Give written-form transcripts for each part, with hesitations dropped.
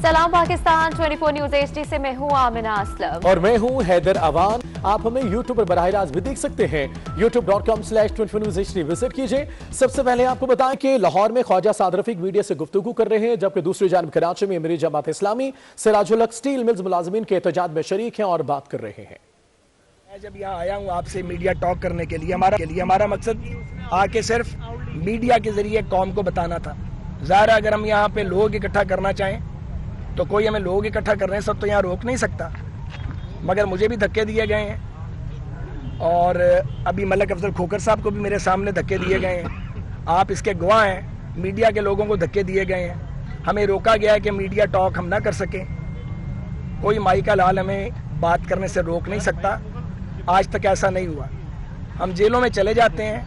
सलाम Pakistan 24 news HD से मैं हूं आमिना असलम और मैं हूं हैदर अवान। आप हमें YouTube पर बराह रास्त भी देख सकते हैं। youtube.com/24 News HD विजिट कीजिए। सबसे पहले आपको बताएं कि लाहौर में ख्वाजा साद रफीक मीडिया से गुफ्तगू कर रहे हैं, जबकि दूसरी जानब कराची में अमीर जमात इस्लामी सिराजुल हक स्टील मिल्स मुलाजमीन के एहतजाज में शरीक हैं और बात कर रहे हैं। मैं जब यहाँ आया हूँ आपसे मीडिया टॉक करने के लिए, हमारा मकसद आके सिर्फ मीडिया के जरिए कौम को बताना था। ज़ाहिर अगर हम यहाँ पे लोग इकट्ठा करना चाहें तो कोई हमें लोग इकट्ठा कर रहे हैं सब तो यहाँ रोक नहीं सकता, मगर मुझे भी धक्के दिए गए हैं और अभी मलिक अफजल खोखर साहब को भी मेरे सामने धक्के दिए गए हैं। आप इसके गवाह हैं, मीडिया के लोगों को धक्के दिए गए हैं। हमें रोका गया है कि मीडिया टॉक हम ना कर सकें। कोई माई का लाल हमें बात करने से रोक नहीं सकता। आज तक ऐसा नहीं हुआ। हम जेलों में चले जाते हैं,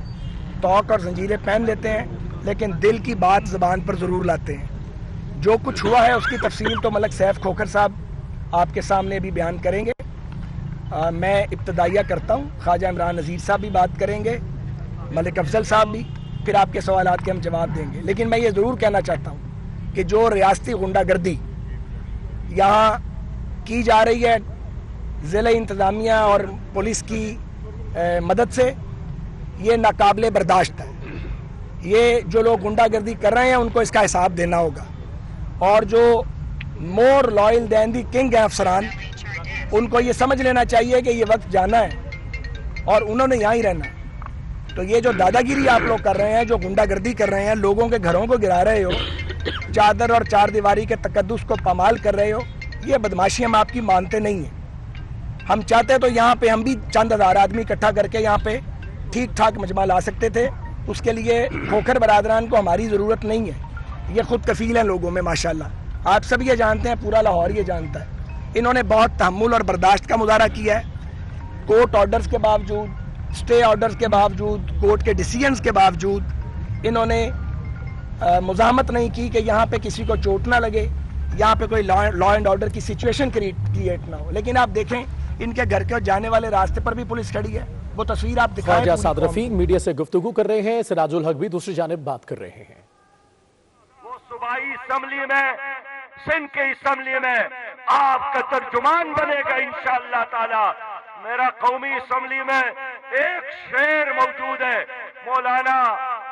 तोक और जंजीरें पहन लेते हैं, लेकिन दिल की बात ज़बान पर ज़रूर लाते हैं। जो कुछ हुआ है उसकी तफसील तो मलिक सैफ खोखर साहब आपके सामने भी बयान करेंगे। मैं इब्तदाइया करता हूँ, ख्वाजा इमरान नज़ीर साहब भी बात करेंगे, मलिक अफजल साहब भी, फिर आपके सवालात के हम जवाब देंगे। लेकिन मैं ये ज़रूर कहना चाहता हूँ कि जो रियासती गुंडागर्दी यहाँ की जा रही है ज़िला इंतज़ामिया और पुलिस की मदद से, ये नाकाबिले बर्दाश्त है। ये जो लोग गुंडागर्दी कर रहे हैं उनको इसका हिसाब देना होगा, और जो मोर लॉयल दैन दी किंग है अफसरान, उनको ये समझ लेना चाहिए कि ये वक्त जाना है और उन्होंने यहाँ ही रहना है। तो ये जो दादागिरी आप लोग कर रहे हैं, जो गुंडागर्दी कर रहे हैं, लोगों के घरों को गिरा रहे हो, चादर और चार दीवारी के तकद्दुस को पामाल कर रहे हो, ये बदमाशी हम आपकी मानते नहीं हैं। हम चाहते तो यहाँ पे हम भी चंद हज़ार आदमी इकट्ठा करके यहाँ पे ठीक ठाक मजमा ला सकते थे। उसके लिए खोखर बरादरान को हमारी ज़रूरत नहीं है, ये खुद कफील हैं लोगों में माशाल्लाह। आप सब ये जानते हैं, पूरा लाहौर ये जानता है। इन्होंने बहुत तहम्मुल और बर्दाश्त का मुजाहरा किया है। कोर्ट ऑर्डर्स के बावजूद, स्टे ऑर्डर्स के बावजूद, कोर्ट के डिसीजंस के बावजूद इन्होंने मुज़ाहमत नहीं की कि यहाँ पे किसी को चोट ना लगे, यहाँ पे कोई लॉ एंड ऑर्डर की सिचुएशन क्रिएट ना हो। लेकिन आप देखें, इनके घर के जाने वाले रास्ते पर भी पुलिस खड़ी है। वो तस्वीर आप दिखाएं। ख्वाजा साद रफीक मीडिया से गुफ्तगू कर रहे हैं, सिराजुल हक भी दूसरी जानिब बात कर रहे हैं। सूबाई असम्बली में, सिंध की असम्बली में आपका तर्जुमान बनेगा इंशाअल्लाह ताला। मेरा कौमी असम्बली में एक शेर मौजूद है, मौलाना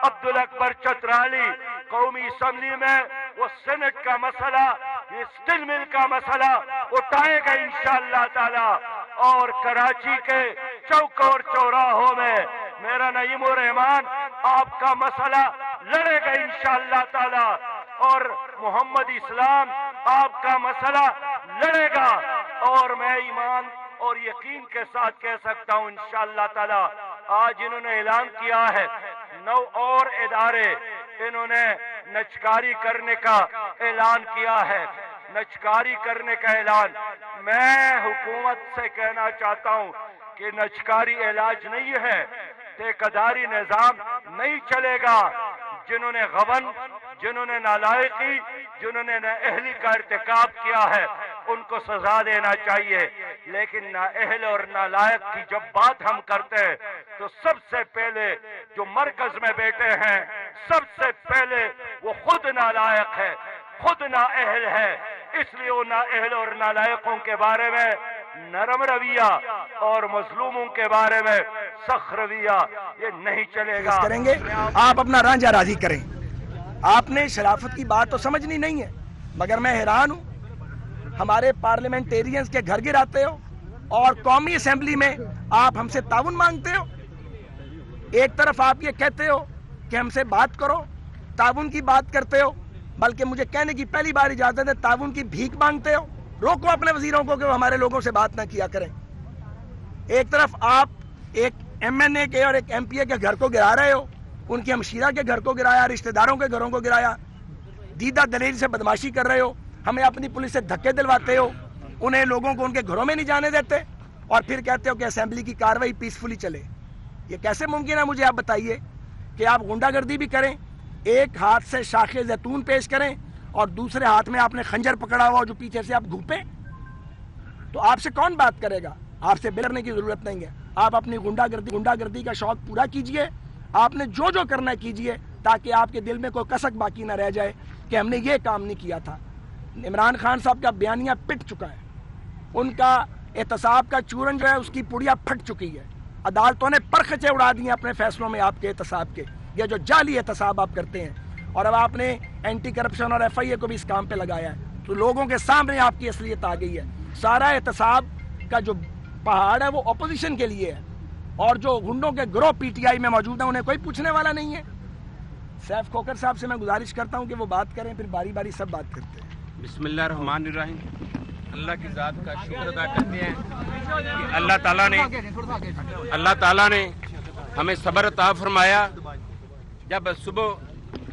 अब्दुल अकबर चतराली। कौमी असम्बली में वो सेनेट का मसला, ये स्टील मिल का मसला उठाएगा इंशाअल्लाह ताला, और कराची के चौक और चौराहों में मेरा नईम उर रहमान आपका मसला लड़ेगा इंशाअल्लाह ताला, और मोहम्मद इस्लाम आपका मसला लड़ेगा। और मैं ईमान और यकीन के साथ कह सकता हूं इंशाअल्लाह ताला, आज इन्होंने ऐलान किया है 9 और इदारे इन्होंने नचकारी करने का ऐलान किया है। नचकारी करने का ऐलान, मैं हुकूमत से कहना चाहता हूं कि नचकारी इलाज नहीं है, ठेकेदारी निजाम नहीं चलेगा। जिन्होंने गबन, जिन्होंने नालायकी, जिन्होंने नाअहली का इर्तिकाब किया है, उनको सजा देना चाहिए। लेकिन नाअहल और नालायक की जब बात हम करते हैं तो सबसे पहले जो मरकज में बैठे हैं, सबसे पहले वो खुद नालायक है, खुद नाअहल है। इसलिए वो नाअहल और नालायकों के बारे में नरम रवैया और मजलूमों के बारे में सख्त रवैया ये नहीं चलेगा। करेंगे आप अपना रांझा राजी करें। आपने शराफत की बात तो समझनी नहीं है, मगर मैं हैरान हूं, हमारे पार्लियामेंटेरियंस के घर गिराते हो और कौमी असेंबली में आप हमसे ताउन मांगते हो। एक तरफ आप ये कहते हो कि हमसे बात करो, ताउन की बात करते हो, बल्कि मुझे कहने की पहली बार इजाजत है, ताउन की भीख मांगते हो। रोको अपने वजीरों को कि वो हमारे लोगों से बात ना किया करें। एक तरफ आप एक MNA के और एक MPA के घर को गिरा रहे हो, उनकी हमशीरा के घर को गिराया, रिश्तेदारों के घरों को गिराया, दीदा दलेरी से बदमाशी कर रहे हो, हमें अपनी पुलिस से धक्के दिलवाते हो, उन्हें लोगों को उनके घरों में नहीं जाने देते, और फिर कहते हो कि असेंबली की कार्रवाई पीसफुली चले। ये कैसे मुमकिन है? मुझे आप बताइए कि आप गुंडागर्दी भी करें, एक हाथ से शाखे जैतून पेश करें और दूसरे हाथ में आपने खंजर पकड़ा हुआ जो पीछे से आप घूपें, तो आपसे कौन बात करेगा? आपसे बिलरने की जरूरत नहीं है। आप अपनी गुंडागर्दी का शौक पूरा कीजिए, आपने जो जो करना कीजिए, ताकि आपके दिल में कोई कसक बाकी ना रह जाए कि हमने ये काम नहीं किया था। इमरान खान साहब का बयानिया पिट चुका है, उनका एहतसाब का चूरन जो है उसकी पुड़िया फट चुकी है। अदालतों ने परखचे उड़ा दिए अपने फैसलों में आपके एहतसाब के, ये जो जाली एहतसाब आप करते हैं। और अब आपने एंटी करप्शन और FIA को भी इस काम पे लगाया है, तो लोगों के सामने आपकी असलियत आ गई है। सारा एहतसाब का जो पहाड़ है वो अपोजिशन के लिए है, और जो गुंडों के ग्रोह PTI में मौजूद है उन्हें कोई पूछने वाला नहीं है। सैफ खोकर साहब से मैं गुजारिश करता हूं कि वो बात करें, फिर बारी बारी सब बात करते हैं। बिस्मिल्लाहिर्रहमानिर्रहीम। अल्लाह की ज़ात का शुक्र अदा करते हैं कि अल्लाह ताला ने हमें सब्र अता फरमाया। जब सुबह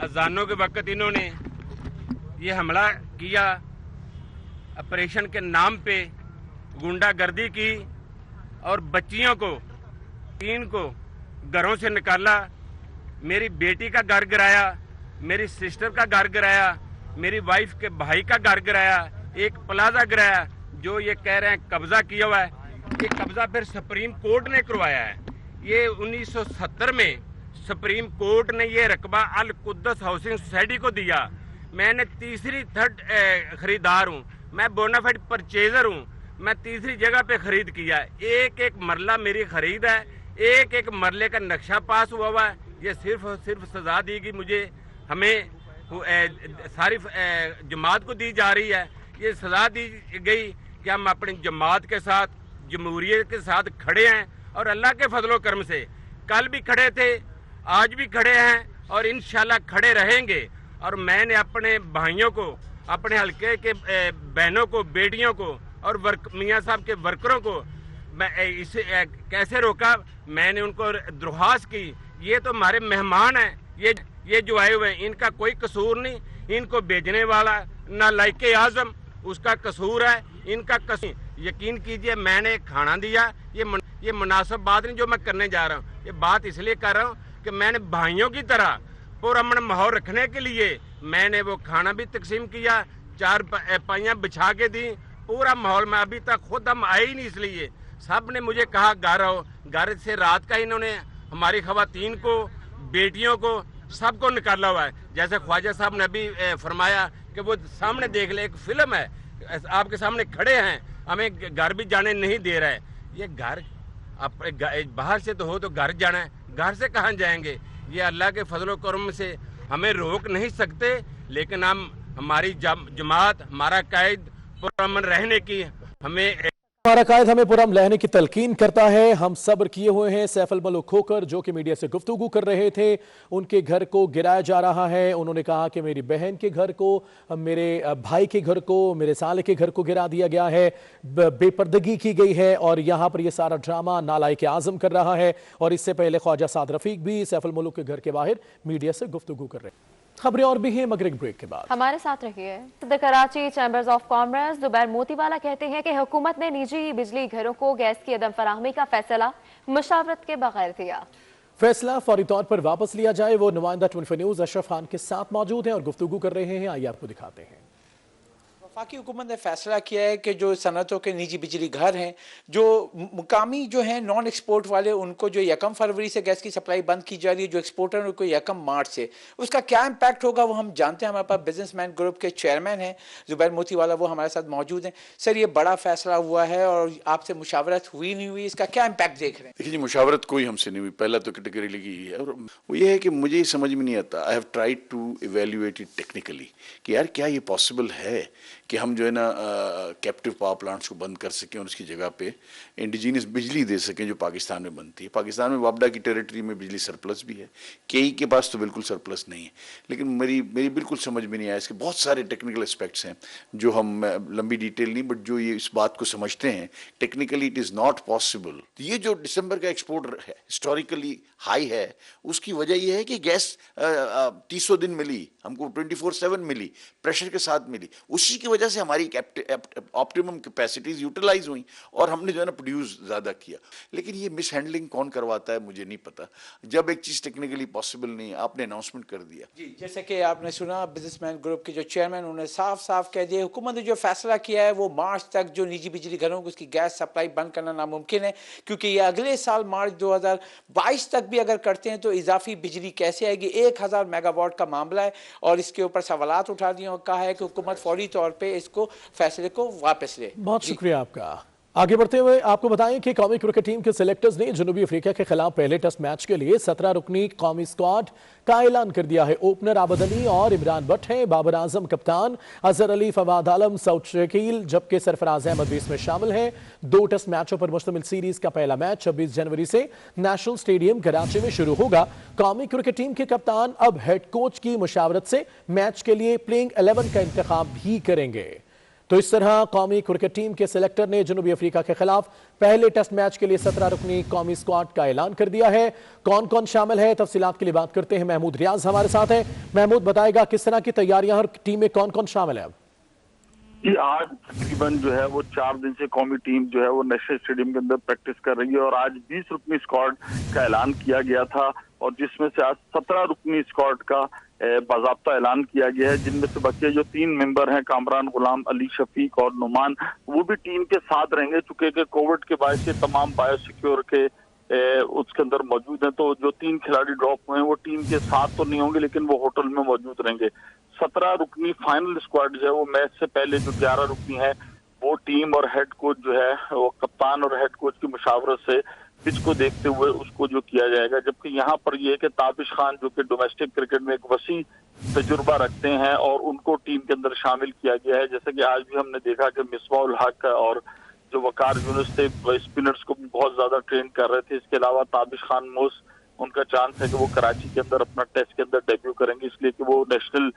अजानों के वक्त इन्होंने ये हमला किया, ऑपरेशन के नाम पे गुंडागर्दी की और बच्चियों को 3 को घरों से निकाला, मेरी बेटी का घर गिराया, मेरी सिस्टर का घर गिराया, मेरी वाइफ के भाई का घर गिराया, एक प्लाजा गिराया। जो ये कह रहे हैं कब्जा किया हुआ है, ये कब्जा फिर सुप्रीम कोर्ट ने करवाया है। ये 1970 में सुप्रीम कोर्ट ने ये रकबा अल कुद्दस हाउसिंग सोसाइटी को दिया। मैंने तीसरी थर्ड खरीदार हूँ, मैं बोनाफाइड परचेजर हूँ, मैं तीसरी जगह पे खरीद किया है। एक एक मरला मेरी खरीद है, एक एक मरले का नक्शा पास हुआ है। ये सिर्फ और सिर्फ सजा दी गई मुझे, हमें सारी जमात को दी जा रही है। ये सजा दी गई कि हम अपनी जमात के साथ, जमहूरियत के साथ खड़े हैं, और अल्लाह के फजलो करम से कल भी खड़े थे, आज भी खड़े हैं और इंशाल्लाह खड़े रहेंगे। और मैंने अपने भाइयों को, अपने हल्के के बहनों को, बेटियों को और मियाँ साहब के वर्करों को मैं इसे कैसे रोका, मैंने उनको दरख्वास्त की। ये तो हमारे मेहमान हैं, ये जो आए हुए हैं इनका कोई कसूर नहीं, इनको भेजने वाला ना लाइके आजम उसका कसूर है, इनका कसूर। यकीन कीजिए मैंने खाना दिया, ये मुनासिब बात नहीं जो मैं करने जा रहा हूँ। ये बात इसलिए कर रहा हूँ कि मैंने भाइयों की तरह पुरअमन माहौल रखने के लिए मैंने वो खाना भी तकसीम किया, 4 पाइयाँ बिछा के दी, पूरा माहौल में। अभी तक खुद हम आए ही नहीं, इसलिए सब ने मुझे कहा घर आओ। घर से रात का इन्होंने हमारी खवातीन को, बेटियों को, सबको निकाला हुआ है। जैसे ख्वाजा साहब ने अभी फरमाया कि वो सामने देख ले, एक फिल्म है, आपके सामने खड़े हैं, हमें घर भी जाने नहीं दे रहा है। ये घर आप बाहर से तो हो तो घर जाना है, घर से कहाँ जाएंगे? ये अल्लाह के फजलो करम से हमें रोक नहीं सकते, लेकिन हम हमारी जमात, हमारा कायद पुरअमन रहने की हमारा कायद हमें पुरअमन रहने की तलकीन करता है। हम सब्र किए हुए हैं। सैफ अल मलूक खोकर जो कि मीडिया से गुफ्तगू कर रहे थे, उनके घर को गिराया जा रहा है। उन्होंने कहा कि मेरी बहन के घर को, मेरे भाई के घर को, मेरे साले के घर को गिरा दिया गया है, बेपर्दगी की गई है, और यहाँ पर यह सारा ड्रामा नालायक आजम कर रहा है। और इससे पहले ख्वाजा साद रफीक भी सैफ अल मलूक के घर के बाहर मीडिया से गुफ्तगू कर रहे हैं। खबरें और भी हैं मगर एक ब्रेक के बाद हमारे साथ रहिए। सदर Karachi chambers of commerce Zubair Motiwala कहते हैं कि हुकूमत ने निजी बिजली घरों को गैस की अदम फराहमी का फैसला मुशावरत के बगैर दिया। फैसला फौरी तौर पर वापस लिया जाए। वो नुमाइंदा 24 न्यूज अशरफ खान के साथ मौजूद हैं और गुफ्तगू कर रहे हैं। आइए आपको दिखाते हैं। वफाकी हुकूमत ने फैसला किया है कि जो सनतों के निजी बिजली घर हैं, जो मुकामी जो हैं नॉन एक्सपोर्ट वाले, उनको जो 1 फरवरी से गैस की सप्लाई बंद की जा रही है, जो एक्सपोर्टर उनको 1 मार्च से। उसका क्या इम्पैक्ट होगा वो हम जानते हैं। हमारे पास बिजनेसमैन ग्रुप के चेयरमैन हैं जुबैर मोतीवाला, वो हमारे साथ मौजूद हैं। सर, ये बड़ा फैसला हुआ है और आपसे मुशावरत हुई नहीं हुई, इसका क्या इम्पैक्ट देख रहे हैं? देखिए जी, मुशावरत कोई हमसे नहीं हुई, पहला तो कैटेगरी की है। और वो ये है कि मुझे समझ में नहीं आता, I have tried to evaluate it technically कि यार क्या ये पॉसिबल है कि हम जो है ना कैप्टिव पावर प्लांट्स को बंद कर सकें और उसकी जगह पे इंडिजीनियस बिजली दे सकें जो पाकिस्तान में बनती है। पाकिस्तान में वापडा की टेरिटरी में बिजली सरप्लस भी है, केई के पास तो बिल्कुल सरप्लस नहीं है। लेकिन मेरी बिल्कुल समझ में नहीं आया। इसके बहुत सारे टेक्निकल एस्पेक्ट्स हैं जो हम लंबी डिटेल नहीं, बट जो ये इस बात को समझते हैं technically it is not possible. ये जो दिसंबर का एक्सपोर्ट है हिस्टोरिकली हाई है, उसकी वजह यह है कि गैस 300 दिन मिली हमको, 24/7 मिली, प्रेशर के साथ मिली। उसी की वजह से हमारी ऑप्टिमम कैपेसिटीज यूटिलाइज हुई और हमने जो है ना प्रोड्यूस ज़्यादा किया। लेकिन ये मिस हैंडलिंग कौन करवाता है मुझे नहीं पता। जब एक चीज़ टेक्निकली पॉसिबल नहीं, आपने अनाउंसमेंट कर दिया। जी, जैसे कि आपने सुना बिजनेसमैन ग्रुप के जो चेयरमैन, उन्होंने साफ साफ कह दिया हुकूमत ने जो फैसला किया है वो मार्च तक जो निजी बिजली घरों को उसकी गैस सप्लाई बंद करना नामुमकिन है, क्योंकि ये अगले साल मार्च 2022 तक भी अगर करते हैं तो इजाफी बिजली कैसे आएगी। 1000 मेगावाट का मामला है और इसके ऊपर सवालात उठा दिए और कहा है कि हुकूमत फौरी तौर पर है इसको फैसले को वापस ले। बहुत शुक्रिया आपका। आगे बढ़ते हुए आपको बताएं कि कौमी क्रिकेट टीम के सिलेक्टर्स ने जनूबी अफ्रीका के खिलाफ पहले टेस्ट मैच के लिए 17 रुकनी कौमी स्क्वाड का ऐलान कर दिया है। ओपनर आबद अली और इमरान भट्ट हैं, बाबर आजम कप्तान, अजहर अली, फवाद आलम, सऊद शकील, जबकि सरफराज अहमद भी इसमें शामिल हैं। 2 टेस्ट मैचों पर मुश्तमिल सीरीज का पहला मैच 26 जनवरी से नेशनल स्टेडियम कराची में शुरू होगा। कौमी क्रिकेट टीम के कप्तान अब हेड कोच की मुशावरत से मैच के लिए प्लेइंग 11 का इंतखाब भी करेंगे। तो इस तरह कौमी क्रिकेट टीम के सिलेक्टर ने जनूबी अफ्रीका के खिलाफ पहले टेस्ट मैच के लिए 17 रुकनी कौमी स्क्वाड का ऐलान कर दिया है। कौन कौन शामिल है, तफसीलात के लिए बात करते हैं। महमूद रियाज हमारे साथ है। महमूद, बताएगा किस तरह की तैयारियां और टीम में कौन कौन शामिल है? जी, आज तकरीबन जो है वो 4 दिन से कौमी टीम जो है वो नेशनल स्टेडियम के अंदर प्रैक्टिस कर रही है और आज 20 रुकनी स्क्वाड का ऐलान किया गया था और जिसमें से आज 17 रुकनी स्क्वाड का बाज़ाब्ता ऐलान किया गया है, जिनमें से बच्चे जो 3 मेंबर हैं, कामरान गुलाम, अली शफीक और नुमान, वो भी टीम के साथ रहेंगे। चूंकि कोविड के बाद से तमाम बायोसिक्योर के उसके अंदर मौजूद हैं, तो जो 3 खिलाड़ी ड्रॉप हुए हैं वो टीम के साथ तो नहीं होंगे लेकिन वो होटल में मौजूद रहेंगे। 17 रुकनी फाइनल स्क्वाड जो है वो मैच से पहले जो 11 रुकनी है वो टीम और हेड कोच जो है वो कप्तान और हेड कोच की मुशावरत से पिच को देखते हुए उसको जो किया जाएगा। जबकि यहाँ पर यह है कि ताबिश खान जो कि डोमेस्टिक क्रिकेट में एक वसी तजुर्बा रखते हैं और उनको टीम के अंदर शामिल किया गया है। जैसे कि आज भी हमने देखा कि मिसबाउल हक और जो वकार यूनुस थे स्पिनर्स को बहुत ज्यादा ट्रेन कर रहे थे। इसके अलावा ताबिश खान मोस उनका चांस है कि वो कराची के अंदर अपना टेस्ट के अंदर डेब्यू करेंगे, इसलिए कि वो नेशनल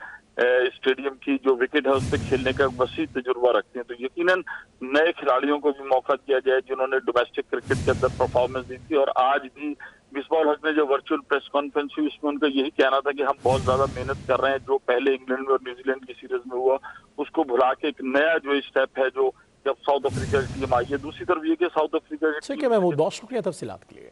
स्टेडियम की जो विकेट है उस पर खेलने का वसी तजुर्बा रखते हैं। तो यकीनन नए खिलाड़ियों को भी मौका दिया जाए जिन्होंने डोमेस्टिक क्रिकेट के अंदर परफॉर्मेंस दी थी। और आज भी मिसबाउल हक ने जो वर्चुअल प्रेस कॉन्फ्रेंस हुई उसमें उनका यही कहना था कि हम बहुत ज्यादा मेहनत कर रहे हैं। जो पहले इंग्लैंड में और न्यूजीलैंड की सीरीज में हुआ उसको भुला के एक नया जो स्टेप है जो जब साउथ अफ्रीका की टीम आई है। दूसरी तरफ ये कि साउथ अफ्रीका ठीक है महमूद, बहुत शुक्रिया तफसीलात के लिए।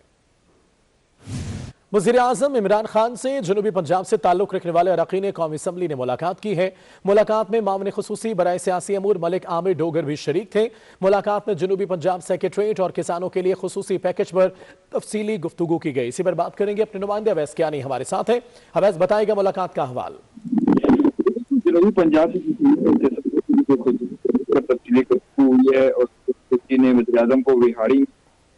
वज़ीर-ए-आज़म इमरान खान से जनूबी पंजाब से ताल्लुक़ रखने वाले अरकान कौमी असम्बली ने मुलाकात की है। मुलाकात में मामले खुसूसी बराए सियासी अमूर मलिक आमिर डोगर भी शरीक थे। मुलाकात में जनूबी पंजाब सेक्रेटरीट और किसानों के लिए खुसूसी पैकेज पर तफसीली गुफ्तगू की गई। इसी पर बात करेंगे अपने नुमाइंदे अवैस कियानी हमारे साथ है। अवैस, बताएगा मुलाकात का हवाल। जनूबी पंजाब तफसीली हुई है और वज़ीर-ए-आज़म को बिहाड़ी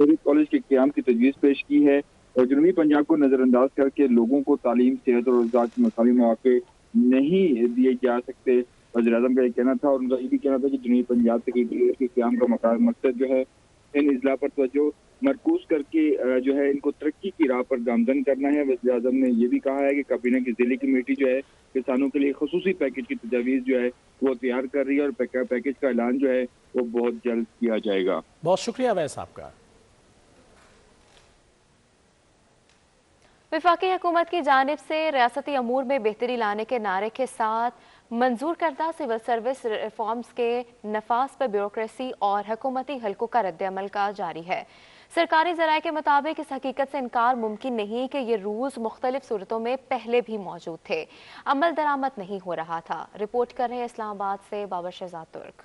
कॉलेज के क़याम की तजवीज़ पेश की है और जनूबी पंजाब को नजरअंदाज करके लोगों को तालीम, सेहत और रोजगार के मसावी मौके नहीं दिए जा सकते, वज़ीर-ए-आज़म का ये कहना था। और उनका ये भी कहना था कि जनूबी पंजाब के क़याम का मकसद जो है इन इजला पर तवज्जो मरकूज करके जो है इनको तरक्की की राह पर गामजन करना है। वज़ीर-ए-आज़म ने ये भी कहा है कि काबीना की ज़िली कमेटी जो है किसानों के लिए खुसूसी पैकेज की तजवीज़ जो है वो तैयार कर रही है और पैकेज का ऐलान जो है वो बहुत जल्द किया जाएगा। बहुत शुक्रिया वैस आपका। वफाकी हुकूमत की जानिब से रियासती अमूर में बेहतरी लाने के नारे के साथ मंजूर करदा सिविल सर्विस रिफॉर्म्स के नफाज पर ब्यूरोक्रेसी और हुकूमती हल्कों का रद्द-ए-अमल का जारी है। सरकारी ज़राए के मुताबिक इस हकीकत से इनकार मुमकिन नहीं कि ये रूल्स मुख्तलिफ सूरतों में पहले भी मौजूद थे, अमल दरामद नहीं हो रहा था। रिपोर्ट कर रहे हैं इस्लामाबाद से बाबर शहजाद तुर्क।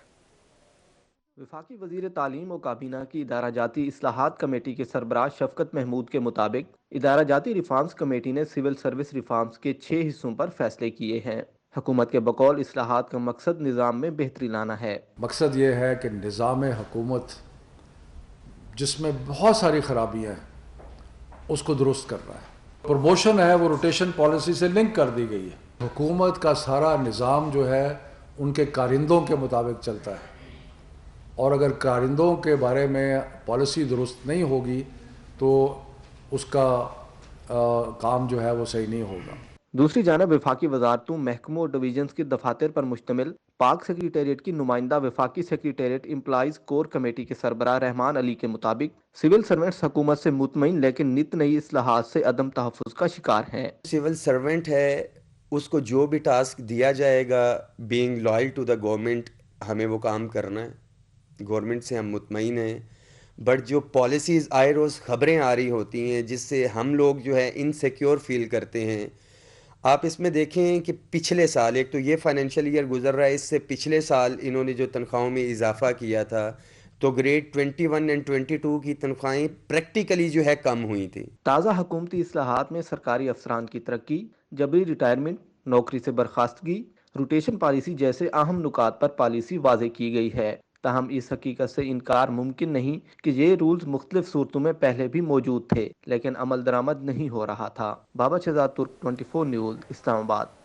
वफाकी वज़ीर तालीम और काबीना की इदारा जाती इस्लाहात कमेटी के सरबराह शफकत महमूद के मुताबिक इदारा जाती रिफॉर्म्स कमेटी ने सिविल सर्विस रिफॉर्म्स के 6 हिस्सों पर फैसले किए हैं। हुकूमत के बकौल इस्लाहात का मकसद निज़ाम में बेहतरी लाना है। मकसद ये है कि निज़ाम हुकूमत जिसमें बहुत सारी खराबियाँ हैं उसको दुरुस्त कर रहा है। प्रमोशन है वो रोटेशन पॉलिसी से लिंक कर दी गई है। हुकूमत का सारा निज़ाम जो है उनके कारिंदों के मुताबिक चलता है और अगर कारिंदों के बारे में पॉलिसी दुरुस्त नहीं होगी तो उसका काम जो है वो सही नहीं होगा। दूसरी जानब वफाकी वजारतों, महकमों और डिवीजन्स के दफातर पर मुश्तमिल पाक सेक्रेटेरिएट की नुमाइंदा वफाकी सेक्रेटेरिएट एम्प्लॉइज कोर कमेटी के सरबराह रहमान अली के मुताबिक सिविल सर्वेंट्स हुकूमत से मुतमईन लेकिन नित नई इस्लाहात से अदम तहफ़्फ़ुज़ का शिकार हैं। सिविल सर्वेंट है, उसको जो भी टास्क दिया जाएगा being loyal to the government हमें वो काम करना है। गवर्नमेंट से हम मुतमईन हैं, बट जो पॉलिसीज़ आए रोज़ खबरें आ रही होती हैं जिससे हम लोग जो है इनसिक्योर फील करते हैं। आप इसमें देखें कि पिछले साल, एक तो ये फाइनेंशियल ईयर गुजर रहा है, इससे पिछले साल इन्होंने जो तनख्वाहों में इजाफा किया था तो ग्रेड 21 एंड 22 की तनख्वाहें प्रैक्टिकली जो है कम हुई थी। ताज़ा हुकूमती इस्लाहात में सरकारी अफसरान की तरक्की, जबरी रिटायरमेंट, नौकरी से बर्खास्तगी, रोटेशन पॉलिसी जैसे अहम नुकात पर पॉलिसी वाज़े की गई है। ताहम इस हकीकत से इनकार मुमकिन नहीं कि ये रूल्स मुख्तलिफ सूरतों में पहले भी मौजूद थे, लेकिन अमल दरामद नहीं हो रहा था। बाबा शहजाद तुर्क, 24 न्यूज़, इस्लामाबाद।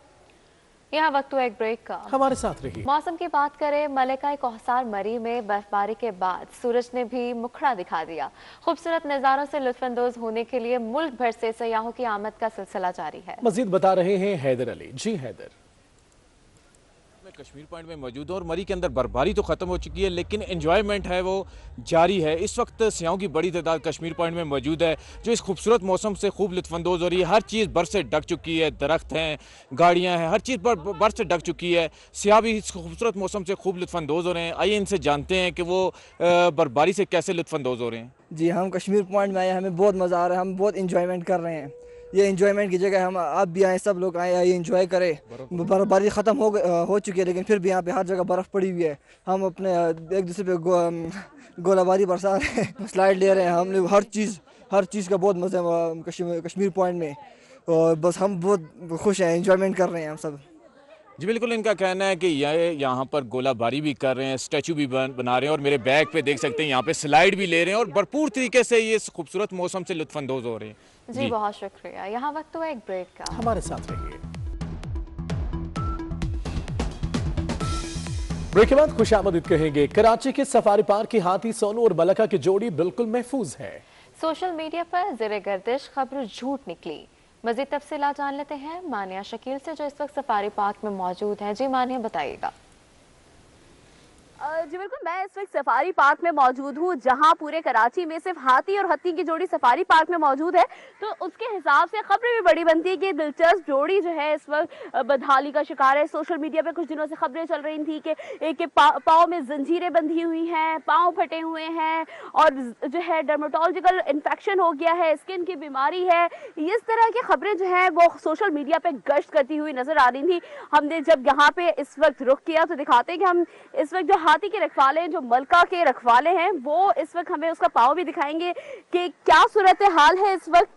यहाँ वक्त हुआ एक ब्रेक का, हमारे साथ रहिए। मौसम की बात करें, मलिका कोहसार मरी में बर्फबारी के बाद सूरज ने भी मुखड़ा दिखा दिया। खूबसूरत नज़ारों से लुत्फानंदोज होने के लिए मुल्क भर से सयाहों की आमद का सिलसिला जारी है। मजीद बता रहे हैं हैदर अली। जी हैदर। कश्मीर पॉइंट में मौजूद हूँ और मरी के अंदर बर्फबारी तो ख़त्म हो चुकी है, लेकिन एंजॉयमेंट है वो जारी है। इस वक्त सयाहों की बड़ी तादाद कश्मीर पॉइंट में मौजूद है, जो इस खूबसूरत मौसम से खूब लुत्फानंदोज हो रही है। हर चीज़ बर्फ से ढक चुकी है, दरख्त हैं, गाड़ियाँ हैं, हर चीज़ पर बर्फ से ढक चुकी है। सयाह भी इस खूबसूरत मौसम से खूब लुत्फानंदोज हो रहे हैं। आइए इनसे जानते हैं कि वो बर्फबारी से कैसे लुत्फानंदोज हो रहे हैं। जी, हम कश्मीर पॉइंट में आए, हमें बहुत मज़ा आ रहा है, हम बहुत इंजॉयमेंट कर रहे हैं। ये इंजॉयमेंट की जगह हम आप भी आए, सब लोग आए, ये इंजॉय करें। बर्फबारी ख़त्म हो चुकी है, लेकिन फिर भी यहाँ पे हर जगह बर्फ़ पड़ी हुई है। हम अपने एक दूसरे पे गोलाबारी बरसा रहे हैं, स्लाइड ले रहे हैं। हम लोग हर चीज़ का बहुत मज़ा है कश्मीर पॉइंट में, और बस हम बहुत खुश हैं, इंजॉयमेंट कर रहे हैं हम सब। जी बिल्कुल, इनका कहना है कि यहाँ पर गोलाबारी भी कर रहे हैं, स्टैचू भी बना रहे हैं, और मेरे बैग पे देख सकते हैं यहाँ पे स्लाइड भी ले रहे हैं, और भरपूर तरीके से ये खूबसूरत मौसम से लुत्फानंदोज हो रहे हैं। जी बहुत शुक्रिया। यहाँ वक्त हुआ एक ब्रेक का, हमारे साथ रहिए। ब्रेक के बाद खुशामदीद कहेंगे। कराची के सफारी पार्क की हाथी सोनू और मलका की जोड़ी बिल्कुल महफूज है। सोशल मीडिया पर ज़ेरे गर्दिश खबर झूठ निकली। मजीद तफसीलात जान लेते हैं मानिया शकील से, जो इस वक्त सफारी पार्क में मौजूद हैं। जी मानिया, बताइएगा। जी बिल्कुल, मैं इस वक्त सफारी पार्क में मौजूद हूँ, जहाँ पूरे कराची में सिर्फ हाथी और हत्ती की जोड़ी सफारी पार्क में मौजूद है। तो उसके हिसाब से खबरें भी बड़ी बनती है कि दिलचस्प जोड़ी जो है इस वक्त बदहाली का शिकार है। सोशल मीडिया पे कुछ दिनों से खबरें चल रही थी कि एक के पाँव में जंजीरें बंधी हुई हैं, पाँव फटे हुए हैं, और जो है डर्मेटोलॉजिकल इन्फेक्शन हो गया है, स्किन की बीमारी है। इस तरह की खबरें जो है वो सोशल मीडिया पे गश्त करती हुई नजर आ रही थी। हमने जब यहाँ पे इस वक्त रुख किया तो दिखाते हैं कि हम इस वक्त जो हाथी के रखवाले हैं, जो मलका के रखवाले हैं, वो इस वक्त हमें उसका पाँव भी दिखाएंगे कि क्या सूरत हाल है इस वक्त।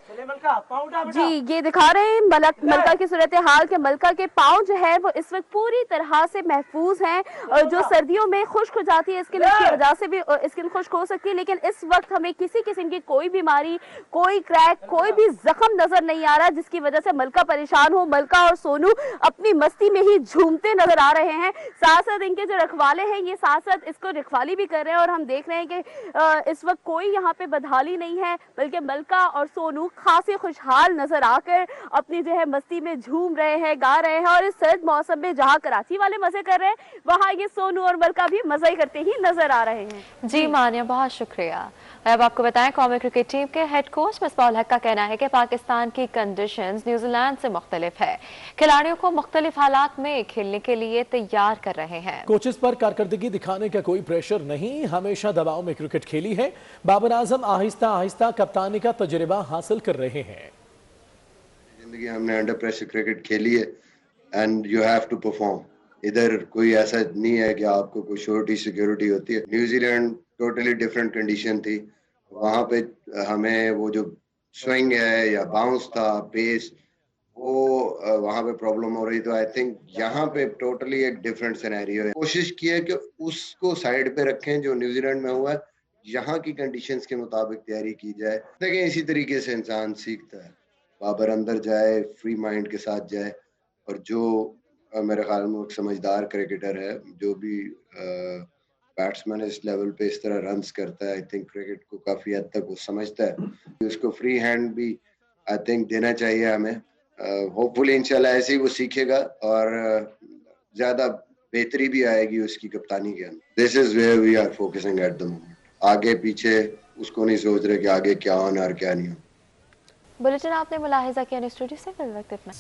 जी, ये दिखा रहे हैं मलका की सूरत हाल के मलका के पाँव जो है वो इस वक्त पूरी तरह से महफूज हैं। जो सर्दियों में खुश्क हो जाती है स्किन, उसकी वजह से भी स्किन खुश्क हो सकती है, लेकिन इस वक्त हमें किसी किस्म की कोई बीमारी, कोई क्रैक, कोई भी जख्म नजर नहीं आ रहा, जिसकी वजह से मलका परेशान हो। मलका और सोनू अपनी मस्ती में ही झूमते नजर आ रहे हैं। साथ साथ इनके जो रखवाले हैं, ये साथ साथ इसको रखवाली भी कर रहे हैं, और हम देख रहे हैं कि इस वक्त कोई यहाँ पे बदहाली नहीं है, बल्कि मलका और सोनू खासे खुशहाल नजर आकर अपनी जो है मस्ती में झूम रहे हैं, गा रहे हैं। और इस सर्द मौसम में जहाँ कराची वाले मजे कर रहे हैं, वहाँ ये सोनू और मलका भी मजे करते ही नजर आ रहे हैं। जी मानिया, बहुत शुक्रिया। अब आपको बताएं, कौमी क्रिकेट टीम के हेड कोच मिसबाह हक का कहना है कि पाकिस्तान की कंडीशंस न्यूजीलैंड से मुख्तलिफ है। खिलाड़ियों को मुख्तलिफ हालात में खेलने के लिए तैयार कर रहे हैं। कोचेस पर कारकर्दगी दिखाने का कोई प्रेशर नहीं, हमेशा दबाव में क्रिकेट खेली है। बाबर आजम आहिस्ता आहिस्ता कप्तानी का तजुर्बा हासिल कर रहे हैं। जिंदगी हमने अंडर प्रेशर क्रिकेट खेली है, and you have to perform. इधर कोई ऐसा नहीं है कि आपको कोई श्योरिटी सिक्योरिटी होती है। न्यूजीलैंड टोटली डिफरेंट कंडीशन थी, वहाँ पे हमें वो जो स्विंग है या बाउंस था, पेस, वो वहाँ पे प्रॉब्लम हो रही। तो आई थिंक यहाँ पे टोटली एक डिफरेंट सिनेरियो है। कोशिश की है कि उसको साइड पे रखें जो न्यूजीलैंड में हुआ है, यहाँ की कंडीशंस के मुताबिक तैयारी की जाए। देखें, इसी तरीके से इंसान सीखता है। बाबर अंदर जाए, फ्री माइंड के साथ जाए, और जो मेरे ख्याल में एक समझदार क्रिकेटर है, जो भी बैट्समैन इस लेवल पे इस तरह रन्स करता है, आई थिंक क्रिकेट को काफ़ी हद तक वो समझता है। उसको फ्री हैंड भी आई थिंक देना चाहिए हमें। होपफुली इंशाल्लाह ऐसे ही वो सीखेगा और ज़्यादा बेहतरी भी आएगी उसकी कप्तानी के अंदर। This is where we are focusing at the moment. आगे पीछे उसको नहीं सोच रहे कि आगे क्या होना और क्या नहीं होना। बुलेटिन आपने मुलाहिजा किया, स्टूडियो से फिर वक्त इतना।